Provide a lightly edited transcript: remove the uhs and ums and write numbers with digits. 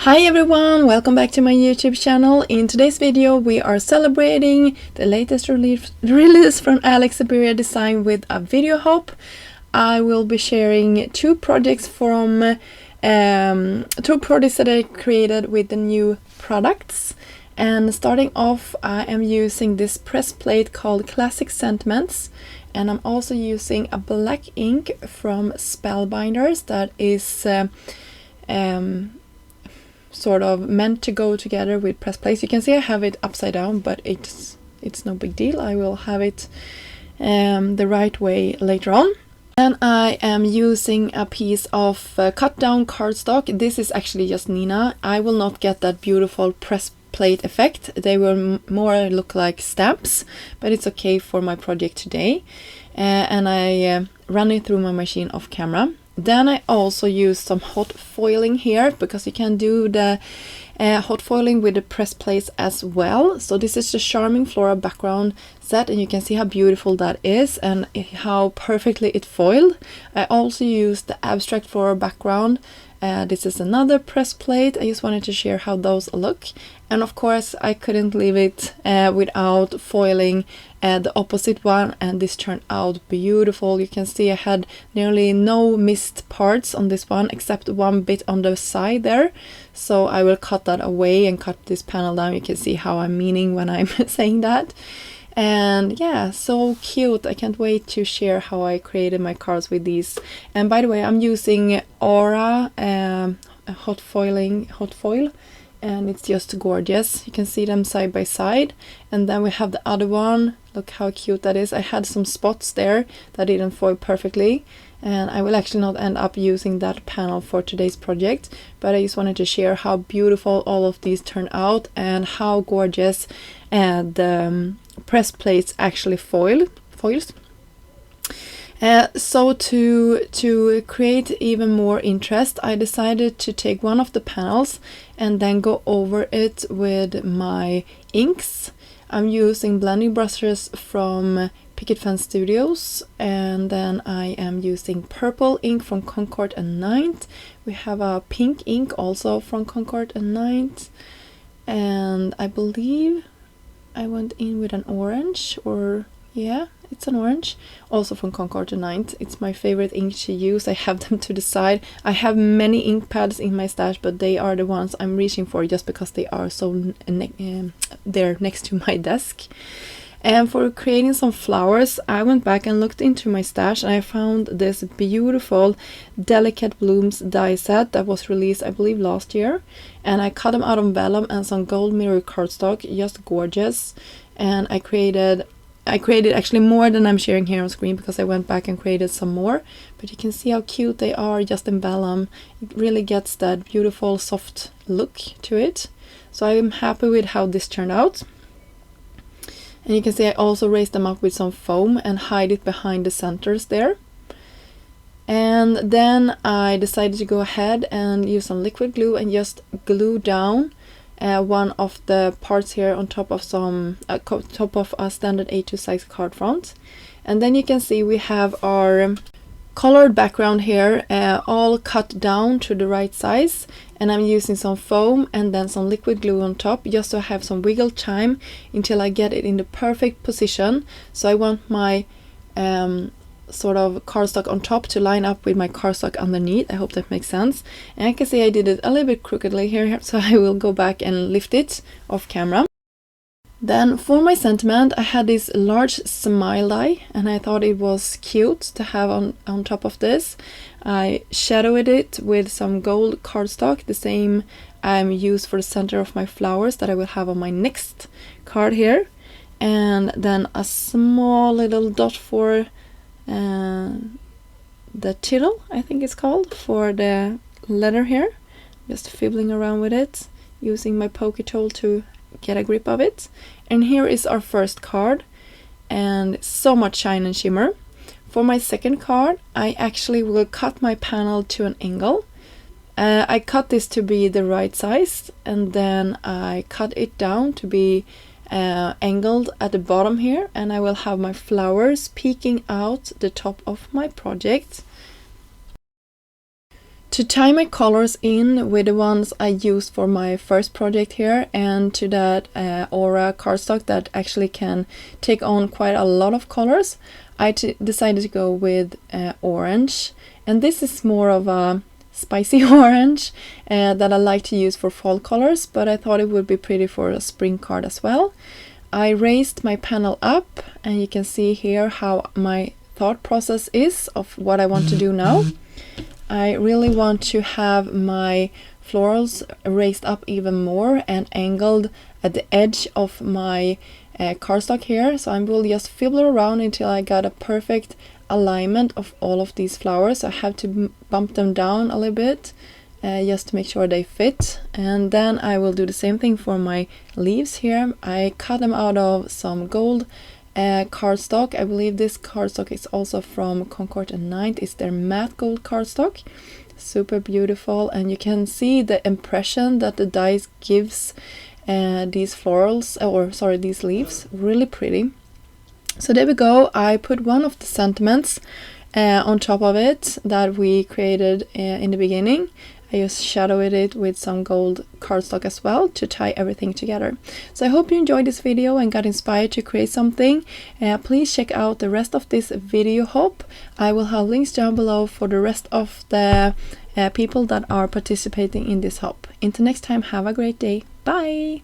Hi everyone, welcome back to my YouTube channel. In today's video we are celebrating the latest release from Alex Syberia Designs with a video hop. I will be sharing two projects that I created with the new products. And starting off, I am using this press plate called Classic Sentiments, and I'm also using a black ink from Spellbinders that is sort of meant to go together with press plates. You can see I have it upside down, but it's no big deal. I will have it the right way later on. And I am using a piece of cut down cardstock. This is actually just Nina. I will not get that beautiful press plate effect. They will more look like stamps, but it's okay for my project today. And I run it through my machine off camera. Then I also use some hot foiling here, because you can do the hot foiling with the press plates as well. So this is the Charming Flora background set, and you can see how beautiful that is and how perfectly it foiled. I also used the Abstract Flora background. This is another press plate. I just wanted to share how those look. And of course I couldn't leave it without foiling the opposite one, and this turned out beautiful. You can see I had nearly no missed parts on this one except one bit on the side there. So I will cut that away and cut this panel down. You can see how I'm meaning when I'm saying that. And yeah, so cute. I can't wait to share how I created my cards with these. And by the way, I'm using Aura hot foil, and it's just gorgeous. You can see them side by side. And then we have the other one. Look how cute that is. I had some spots there that didn't foil perfectly, and I will actually not end up using that panel for today's project, but I just wanted to share how beautiful all of these turn out and how gorgeous the press plates actually foils. So to create even more interest, I decided to take one of the panels and then go over it with my inks. I'm using blending brushes from Picket Fence Studios, and then I am using purple ink from Concord and Ninth. We have a pink ink also from Concord and Ninth, and I believe I went in with an orange, or yeah, it's an orange, also from Concord and Ninth. It's my favorite ink to use. I have them to the side. I have many ink pads in my stash, but they are the ones I'm reaching for just because they are so they're next to my desk. And for creating some flowers, I went back and looked into my stash, and I found this beautiful Delicate Blooms die set that was released, I believe, last year. And I cut them out of vellum and some gold mirror cardstock, just gorgeous. And I created actually more than I'm sharing here on screen, because I went back and created some more. But you can see how cute they are just in vellum. It really gets that beautiful soft look to it. So I'm happy with how this turned out. And you can see I also raised them up with some foam and hide it behind the centers there. And then I decided to go ahead and use some liquid glue and just glue down one of the parts here on top of top of a standard A2 size card front. And then you can see we have our colored background here all cut down to the right size, and I'm using some foam and then some liquid glue on top just to have some wiggle time until I get it in the perfect position. So I want my sort of cardstock on top to line up with my cardstock underneath. I hope that makes sense. And I can see I did it a little bit crookedly here, so I will go back and lift it off camera. Then for my sentiment, I had this large smile die, and I thought it was cute to have on top of this. I shadowed it with some gold cardstock, the same I'm used for the center of my flowers that I will have on my next card here. And then a small little dot for the tittle, I think it's called, for the letter here. Just fiddling around with it, using my poker tool to get a grip of it. And here is our first card, and so much shine and shimmer. For my second card, I actually will cut my panel to an angle. I cut this to be the right size, and then I cut it down to be angled at the bottom here, and I will have my flowers peeking out the top of my project. To tie my colors in with the ones I used for my first project here, and to that Aura cardstock that actually can take on quite a lot of colors, I decided to go with orange, and this is more of a spicy orange that I like to use for fall colors, but I thought it would be pretty for a spring card as well. I raised my panel up, and you can see here how my thought process is of what I want to do now. I really want to have my florals raised up even more and angled at the edge of my cardstock here. So I will just fiddle around until I got a perfect alignment of all of these flowers. I have to bump them down a little bit just to make sure they fit. And then I will do the same thing for my leaves here. I cut them out of some gold cardstock. I believe this cardstock is also from Concord & Night. It's their matte gold cardstock. Super beautiful, and you can see the impression that the dye gives these florals, or sorry, these leaves. Really pretty. So there we go. I put one of the sentiments on top of it that we created in the beginning. I just shadowed it with some gold cardstock as well to tie everything together. So I hope you enjoyed this video and got inspired to create something. Please check out the rest of this video hop. I will have links down below for the rest of the people that are participating in this hop. Until next time, have a great day. Bye!